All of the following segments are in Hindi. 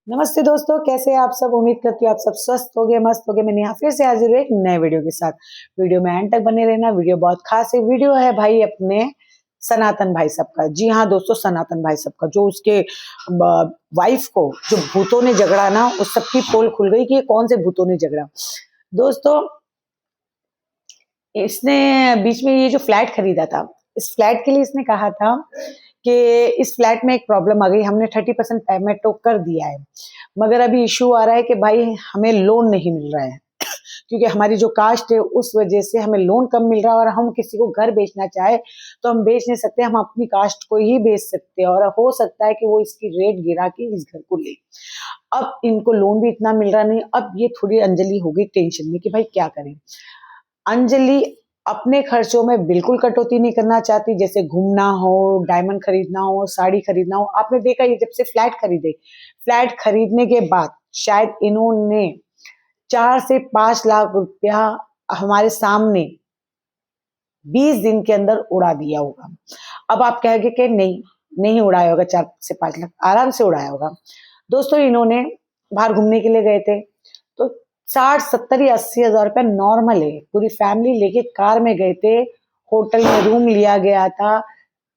नमस्ते दोस्तों, कैसे हैं आप सब। उम्मीद करती हूँ आप सब स्वस्थ हो गए, मस्त हो गए। मैंने यहाँ फिर से हाजिर हूँ एक नए वीडियो के साथ। वीडियो में एंड तक बने रहना। वीडियो बहुत खास है। वीडियो है भाई अपने सनातन भाई साहब का। जी हाँ दोस्तों, सनातन भाई साहब का, जो उसके वाइफ को जो भूतों ने झगड़ा ना, उस सबकी पोल खुल गई कि ये कौन से भूतों ने झगड़ा। दोस्तों, इसने बीच में ये जो फ्लैट खरीदा था, इस फ्लैट के लिए इसने कहा था कि इस फ्लैट में एक प्रॉब्लम आ गई, हमने 30% पेमेंट तो कर दिया है, मगर अभी इशू आ रहा है कि भाई हमें लोन नहीं मिल रहा है क्योंकि हमारी जो कास्ट है उस वजह से हमें लोन कम मिल रहा है। और हम किसी को घर बेचना चाहे तो हम बेच नहीं सकते, हम अपनी कास्ट को ही बेच सकते हैं। और हो सकता है कि वो इसकी रेट गिरा के इस घर को ले। अब इनको लोन भी इतना मिल रहा नहीं। अब ये थोड़ी अंजलि हो गई टेंशन में कि भाई क्या करें। अंजलि अपने खर्चों में बिल्कुल कटौती नहीं करना चाहती, जैसे घूमना हो, डायमंड खरीदना हो, साड़ी खरीदना हो। आपने देखा ये जब से फ्लैट खरीदे, फ्लैट खरीदने के बाद शायद इन्होंने 4 से 5 लाख रुपया हमारे सामने 20 दिन के अंदर उड़ा दिया होगा। अब आप कहेंगे कि नहीं, नहीं उड़ाया होगा, 4 से 5 लाख आराम से उड़ाया होगा। दोस्तों, इन्होंने बाहर घूमने के लिए गए थे तो 60, 70 या 80 हजार रुपया नॉर्मल है। पूरी फैमिली लेके कार में गए थे, होटल में रूम लिया गया था।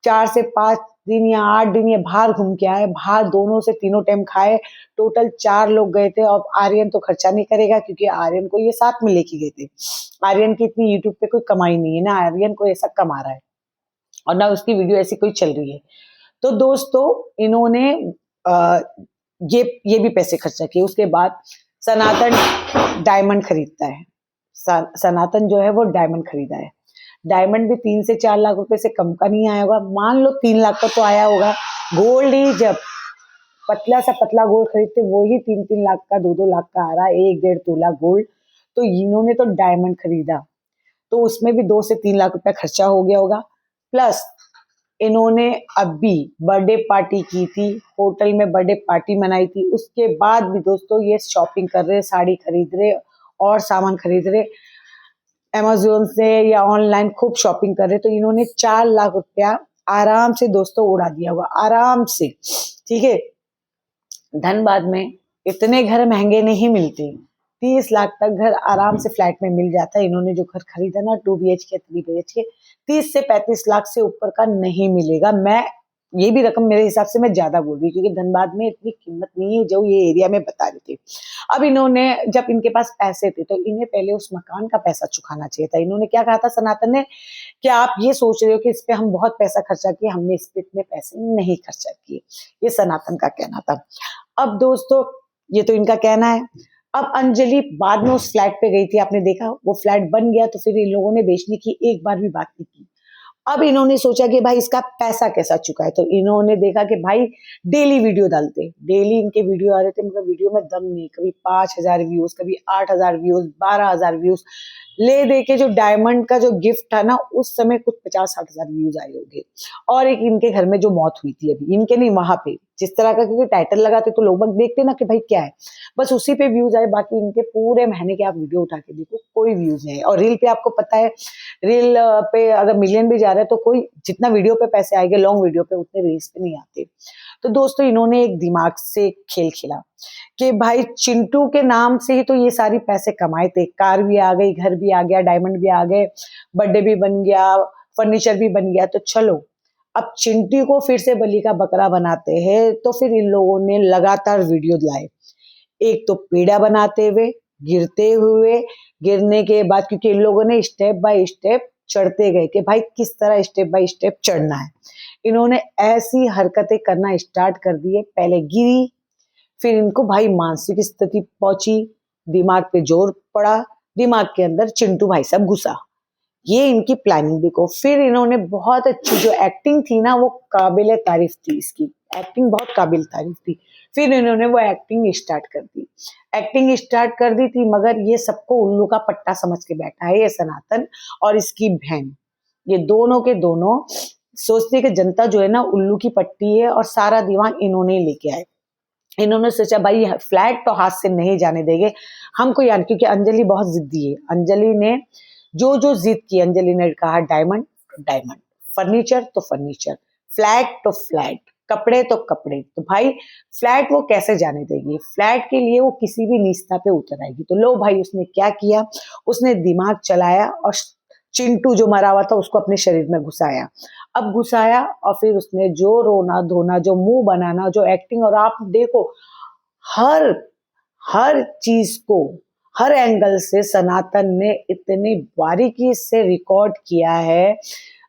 4 से 5 दिन या 8 दिन ये बाहर घूम के आए, बाहर दोनों से तीनों टाइम खाए। टोटल 4 लोग गए थे। और आर्यन तो खर्चा नहीं करेगा क्योंकि आर्यन को ये साथ में लेके गए थे। आर्यन की इतनी यूट्यूब पे कोई कमाई नहीं है ना, आर्यन को ऐसा कमा रहा है और ना उसकी वीडियो ऐसी कोई चल रही है। तो दोस्तों, इन्होंने आ, ये भी पैसे खर्चा किए। उसके बाद सनातन डायमंड खरीदता है। सनातन जो है वो डायमंड खरीदा है। डायमंड भी 3 से 4 लाख रुपए से कम का नहीं आया होगा, मान लो 3 लाख का तो आया होगा। गोल्ड ही जब पतला सा पतला गोल्ड खरीदते वो ही 3-3 लाख का, 2-2 लाख का आ रहा है, 1-1.5 तोला गोल्ड। तो इन्होंने तो डायमंड खरीदा तो उसमें भी 2 से 3 लाख रुपया खर्चा हो गया होगा। प्लस इन्होंने अभी बर्थडे पार्टी की थी, होटल में बर्थडे पार्टी मनाई थी। उसके बाद भी दोस्तों ये शॉपिंग कर रहे, साड़ी खरीद रहे और सामान खरीद रहे, अमेज़न से या ऑनलाइन खूब शॉपिंग कर रहे। तो इन्होंने 4 लाख रुपया आराम से दोस्तों उड़ा दिया हुआ, आराम से। ठीक है, धनबाद में इतने घर महंगे नहीं मिलते। 30 लाख तक घर आराम से फ्लैट में मिल जाता है। इन्होंने जो घर खरीदा ना, 2 BHK 3 BHK, 30 से 35 लाख से ऊपर का नहीं मिलेगा। मैं ये भी रकम मेरे हिसाब से मैं ज्यादा बोल रही हूँ क्योंकि धनबाद में इतनी कीमत नहीं है जो ये एरिया में बता रहे थे। अब इन्होंने, जब इनके पास पैसे थे तो इन्हें पहले उस मकान का पैसा चुकाना चाहिए था। इन्होंने क्या कहा था सनातन ने, कि आप ये सोच रहे हो कि इस पे हम बहुत पैसा खर्चा किए, हमने इस पे इतने पैसे नहीं खर्चा किए। ये सनातन का कहना था। अब दोस्तों, ये तो इनका कहना है। अब अंजलि बाद में उस फ्लैट पे गई थी, आपने देखा वो फ्लैट बन गया तो फिर इन लोगों ने बेचने की एक बार भी बात नहीं की। अब इन्होंने सोचा कि भाई इसका पैसा कैसा चुका है। तो इन्होंने देखा कि भाई डेली वीडियो डालते, डेली इनके वीडियो आ रहे थे, मगर वीडियो में दम नहीं। कभी 5,000 व्यूज, कभी 8,000 व्यूज, 12,000 व्यूज। ले दे के जो डायमंड का जो गिफ्ट था ना, उस समय कुछ 50-60 हजार व्यूज आए होंगे। और एक इनके घर में जो मौत हुई थी, अभी इनके नहीं, वहां पे जिस तरह का, क्योंकि टाइटल लगाते तो लोग देखते ना कि भाई क्या है, बस उसी पे व्यूज आए। बाकी इनके पूरे महीने के आप वीडियो उठा के देखो, कोई व्यूज नहीं है। और रील पे आपको पता है, रील पे अगर मिलियन भी जा रहे हैं तो कोई, जितना वीडियो पे पैसे आएंगे लॉन्ग वीडियो पे, उतने रील्स पे नहीं आते। तो दोस्तों, इन्होंने एक दिमाग से खेल खेला कि भाई चिंटू के नाम से ही तो ये सारी पैसे कमाए थे। कार भी आ गई, घर भी आ गया, डायमंड भी आ गए, बर्थडे भी बन गया, फर्नीचर भी बन गया। तो चलो अब चिंटू को फिर से बलि का बकरा बनाते हैं। तो फिर इन लोगों ने लगातार वीडियो लाए, एक तो पेड़ा बनाते हुए, गिरते हुए, गिरने के बाद, क्योंकि इन लोगों ने स्टेप बाय स्टेप चढ़ते गए कि भाई किस तरह स्टेप बाय स्टेप चढ़ना है। इन्होंने ऐसी हरकतें करना स्टार्ट कर दिए। पहले गिरी, फिर इनको भाई मानसिक स्थिति पहुंची, दिमाग पे जोर पड़ा, दिमाग के अंदर चिंटू भाई साहब घुसा। ये इनकी प्लानिंग देखो। फिर इन्होंने बहुत अच्छी जो एक्टिंग थी ना, वो काबिल तारीफ थी, इसकी एक्टिंग बहुत काबिल तारीफ थी। फिर इन्होंने वो एक्टिंग स्टार्ट कर दी, एक्टिंग स्टार्ट कर दी थी। मगर ये सबको उल्लू का पट्टा समझ के बैठा है ये सनातन और इसकी बहन। ये दोनों के दोनों सोचते हैं कि जनता जो है ना उल्लू की पट्टी है, और सारा दिमाग इन्होंने लेके आए। इन्होंने सोचा भाई फ्लैट तो हाथ से नहीं जाने देंगे हमको यार, क्योंकि अंजलि बहुत जिद्दी है। अंजलि ने जो जो जिद की, अंजलि ने कहा डायमंड तो डायमंड, फर्नीचर तो फर्नीचर, फ्लैट तो फ्लैट। कपड़े तो कपड़े। तो भाई फ्लैट वो कैसे जाने देगी, फ्लैट के लिए वो किसी भी निस्ता पे उतर आएगी। तो लो भाई उसने क्या किया, उसने दिमाग चलाया और चिंटू जो मरा हुआ था उसको अपने शरीर में घुसाया। अब घुसाया और फिर उसने जो रोना धोना, जो मुंह बनाना, जो एक्टिंग, और आप देखो हर हर चीज को हर एंगल से सनातन ने इतनी बारीकी से रिकॉर्ड किया है।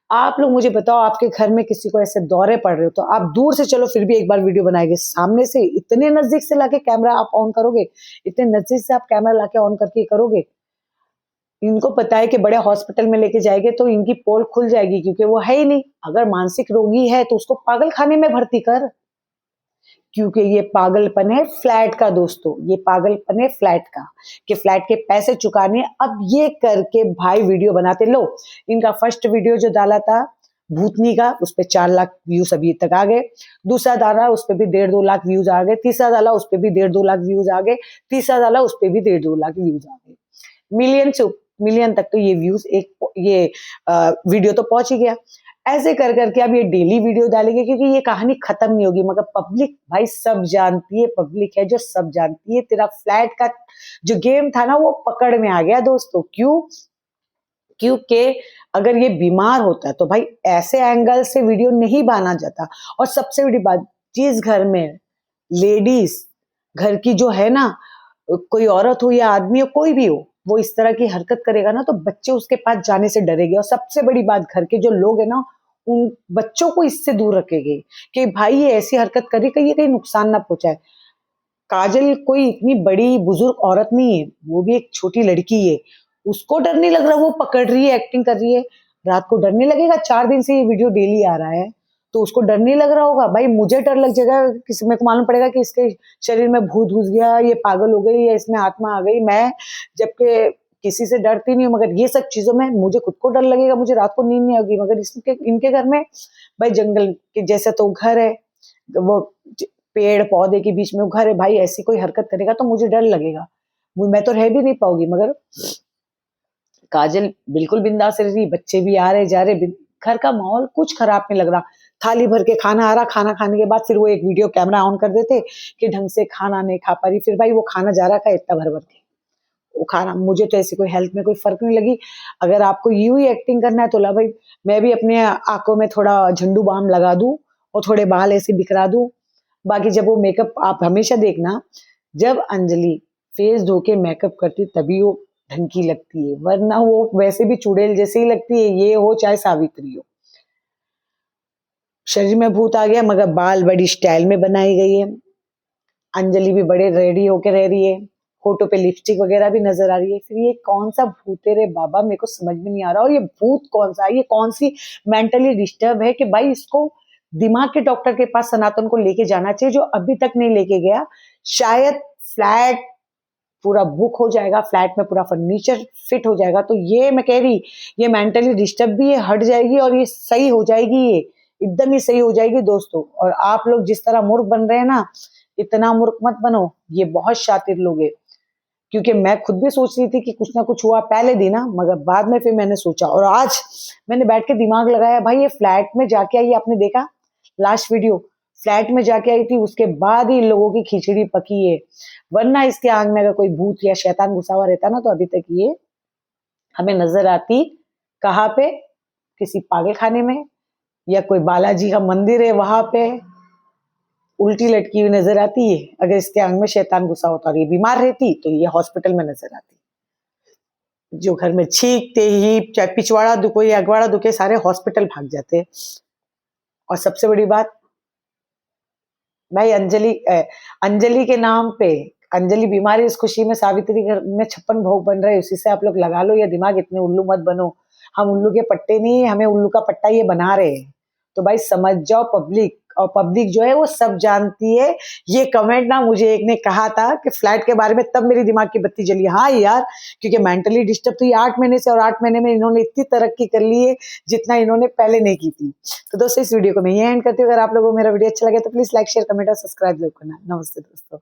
आप लोग मुझे बताओ, आपके घर में किसी को ऐसे दौरे पड़ रहे हो तो आप दूर से चलो फिर भी एक बार वीडियो बनाएंगे, सामने से इतने नजदीक से लाके कैमरा आप ऑन करोगे, इतने नजदीक से आप कैमरा लाके ऑन करके करोगे। इनको पता है कि बड़े हॉस्पिटल में लेके जाएंगे तो इनकी पोल खुल जाएगी, क्योंकि वो है ही नहीं। अगर मानसिक रोगी है तो उसको पागल खाने में भर्ती कर, क्योंकि ये पागलपन है फ्लैट का दोस्तों, ये पागलपन है फ्लैट का, कि फ्लैट के पैसे चुकाने। अब ये करके भाई वीडियो बनाते। लो इनका फर्स्ट वीडियो जो डाला था भूतनी का, उस पर 4 लाख व्यूज अभी तक आ गए। दूसरा डाला उस पर भी 1.5-2 लाख व्यूज आ गए। तीसरा डाला उस पर भी 1.5-2 लाख व्यूज आ गए। तीसरा डाला उस पर भी 1.5-2 लाख व्यूज आ गए। मिलियन तक तो ये व्यूज ये वीडियो तो पहुंच ही गया। ऐसे कर करके अब ये डेली वीडियो डालेंगे, क्योंकि ये कहानी खत्म नहीं होगी। मगर पब्लिक भाई सब जानती है, पब्लिक है जो सब जानती है। तेरा फ्लैट का जो गेम था ना वो पकड़ में आ गया दोस्तों। क्यों? क्योंकि अगर ये बीमार होता तो भाई ऐसे एंगल से वीडियो नहीं बना जाता। और सबसे बड़ी बात, जिस घर में लेडीज घर की जो है ना, कोई औरत हो या आदमी हो, कोई भी हो, वो इस तरह की हरकत करेगा ना तो बच्चे उसके पास जाने से डरेंगे। और सबसे बड़ी बात, घर के जो लोग है ना उन बच्चों को इससे दूर रखेंगे कि भाई ये ऐसी हरकत करे कि ये कहीं नुकसान ना पहुंचाए। काजल कोई इतनी बड़ी बुजुर्ग औरत नहीं है, वो भी एक छोटी लड़की है। उसको डर नहीं लग रहा, वो पकड़ रही है, एक्टिंग कर रही है। रात को डर नहीं लगेगा? 4 दिन से ये वीडियो डेली आ रहा है तो उसको डर नहीं लग रहा होगा? भाई मुझे डर लग जाएगा, किसी मेरे को मालूम पड़ेगा कि इसके शरीर में भूत घुस गया, ये पागल हो गई या इसमें आत्मा आ गई। मैं जबकि किसी से डरती नहीं हूँ, मगर ये सब चीजों में मुझे खुद को डर लगेगा, मुझे रात को नींद नहीं आएगी। मगर इनके घर में भाई जंगल के जैसा तो घर है, वो पेड़ पौधे के बीच में वो घर है। भाई ऐसी कोई हरकत करेगा तो मुझे डर लगेगा, मैं तो रह भी नहीं पाऊंगी। मगर काजल बिल्कुल बिंदास रह रही, बच्चे भी आ रहे जा रहे, घर का माहौल कुछ खराब नहीं लग रहा। थाली भर के खाना आ रहा, खाना खाने के बाद फिर वो एक वीडियो कैमरा ऑन कर देते कि ढंग से खाना नहीं खा पा रही। फिर भाई वो खाना जा रहा था इतना भर भर के, वो खाना, मुझे तो ऐसी कोई हेल्थ में कोई फर्क नहीं लगी। अगर आपको यूं ही एक्टिंग करना है तो ला भाई, मैं भी अपने आंखों में थोड़ा झंडू बाम लगा दूं और थोड़े बाल ऐसे बिखरा दूं। बाकी जब वो मेकअप, आप हमेशा देखना, जब अंजलि फेस धो के मेकअप करती तभी वो ढंग की लगती है, वरना वो वैसे भी चुड़ैल जैसी ही लगती है, ये हो चाहे सावित्री हो। शरीर में भूत आ गया मगर बाल बड़ी स्टाइल में बनाई गई है। अंजलि भी बड़े रेडी होके रह रही है, होठों पे लिपस्टिक वगैरह भी नजर आ रही है। फिर ये कौन सा भूत है रे बाबा, मेरे को समझ में नहीं आ रहा। और ये भूत कौन सा है, ये कौन सी मेंटली डिस्टर्ब है कि भाई इसको दिमाग के डॉक्टर के पास सनातन को लेके जाना चाहिए, जो अभी तक नहीं लेके गया। शायद फ्लैट पूरा बुक हो जाएगा, फ्लैट में पूरा फर्नीचर फिट हो जाएगा, तो ये मैं कह रही, ये मेंटली डिस्टर्ब भी है, हट जाएगी और ये सही हो जाएगी, ये एकदम ही सही हो जाएगी दोस्तों। और आप लोग जिस तरह मूर्ख बन रहे हैं ना, इतना मूर्ख मत बनो, ये बहुत शातिर लोग है। क्योंकि मैं खुद भी सोच रही थी कि कुछ ना कुछ हुआ पहले दिन ना, मगर बाद में फिर मैंने सोचा और आज मैंने बैठ के दिमाग लगाया। भाई ये फ्लैट में जाके आई, आपने देखा लास्ट वीडियो, फ्लैट में जाके आई थी, उसके बाद ही इन लोगों की खिचड़ी पकी है। वरना इसके आंग में अगर कोई भूत या शैतान घुसा हुआ रहता ना तो अभी तक ये हमें नजर आती। कहाँ पे? किसी पागल खाने में, या कोई बालाजी का मंदिर है वहां पे उल्टी लटकी हुई नजर आती है। अगर इसके आंग में शैतान घुसा होता और ये बीमार रहती तो ये हॉस्पिटल में नजर आती। जो घर में छींकते ही चाहे पिछवाड़ा दुखे या अगवाड़ा दुखे, सारे हॉस्पिटल भाग जाते। और सबसे बड़ी बात भाई, अंजलि के नाम पे, अंजलि बीमारी, इस खुशी में सावित्री घर में 56 भोग बन रहे, उसी से आप लोग लगा लो या दिमाग, इतने उल्लू मत बनो। हम उल्लू के पट्टे नहीं, हमें उल्लू का पट्टा ये बना रहे हैं। तो भाई समझ जाओ पब्लिक, और पब्लिक जो है वो सब जानती है। ये कमेंट ना मुझे एक ने कहा था कि फ्लैट के बारे में, तब मेरी दिमाग की बत्ती जली। हाँ यार, क्योंकि मेंटली डिस्टर्ब तो ये 8 महीने से, और 8 महीने में इन्होंने इतनी तरक्की कर ली है जितना इन्होंने पहले नहीं की थी। तो दोस्तों इस वीडियो को मैं ये एंड करती हूँ। अगर आप लोगों को मेरा वीडियो अच्छा लगे तो प्लीज लाइक शेयर कमेंट और सब्सक्राइब जरूर करना। नमस्ते दोस्तों।